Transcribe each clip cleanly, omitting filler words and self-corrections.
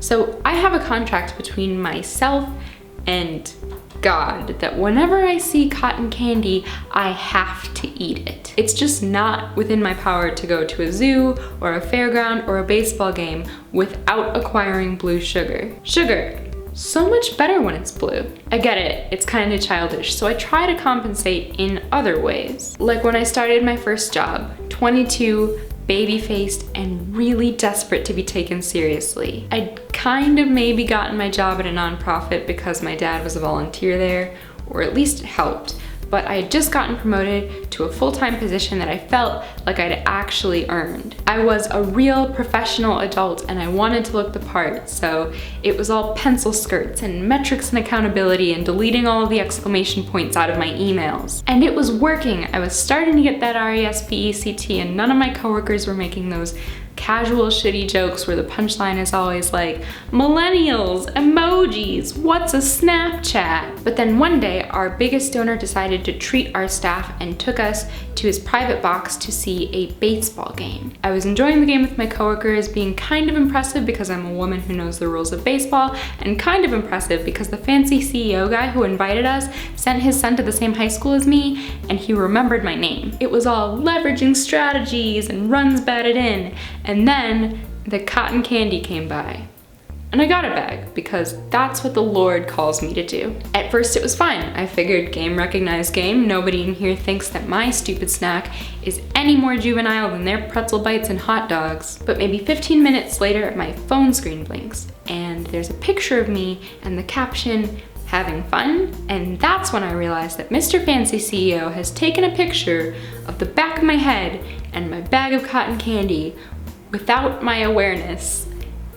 So I have a contract between myself and God that whenever I see cotton candy, I have to eat it. It's just not within my power to go to a zoo or a fairground or a baseball game without acquiring blue sugar. Sugar, so much better when it's blue. I get it, it's kind of childish, so I try to compensate in other ways. Like when I started my first job, 22, baby-faced, and really desperate to be taken seriously. I'd kind of maybe gotten my job at a nonprofit because my dad was a volunteer there, or at least it helped, but I had just gotten promoted to a full-time position that I felt like I'd actually earned. I was a real professional adult and I wanted to look the part, so it was all pencil skirts and metrics and accountability and deleting all of the exclamation points out of my emails. And it was working. I was starting to get that RESPECT and none of my coworkers were making those casual shitty jokes where the punchline is always like, millennials, emojis, what's a Snapchat? But then one day, our biggest donor decided to treat our staff and took us to his private box to see a baseball game. I was enjoying the game with my coworkers, being kind of impressive because I'm a woman who knows the rules of baseball, and kind of impressive because the fancy CEO guy who invited us sent his son to the same high school as me, and he remembered my name. It was all leveraging strategies and runs batted in. And then the cotton candy came by. And I got a bag because that's what the Lord calls me to do. At first it was fine. I figured game recognized game. Nobody in here thinks that my stupid snack is any more juvenile than their pretzel bites and hot dogs. But maybe 15 minutes later, my phone screen blinks and there's a picture of me and the caption, having fun? And that's when I realized that Mr. Fancy CEO has taken a picture of the back of my head and my bag of cotton candy without my awareness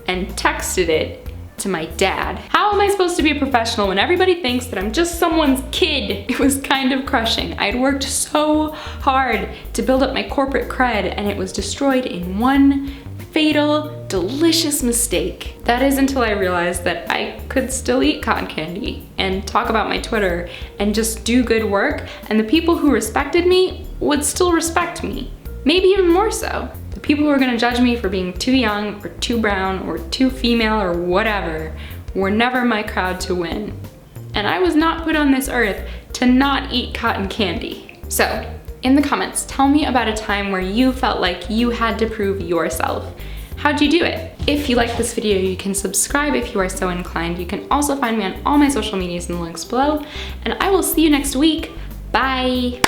and texted it to my dad. How am I supposed to be a professional when everybody thinks that I'm just someone's kid? It was kind of crushing. I'd worked so hard to build up my corporate cred and it was destroyed in one fatal, delicious mistake. That is until I realized that I could still eat cotton candy and talk about my Twitter and just do good work, and the people who respected me would still respect me. Maybe even more so. The people who were gonna judge me for being too young or too brown or too female or whatever were never my crowd to win. And I was not put on this earth to not eat cotton candy. So, in the comments, tell me about a time where you felt like you had to prove yourself. How'd you do it? If you like this video, you can subscribe if you are so inclined. You can also find me on all my social medias in the links below, and I will see you next week. Bye.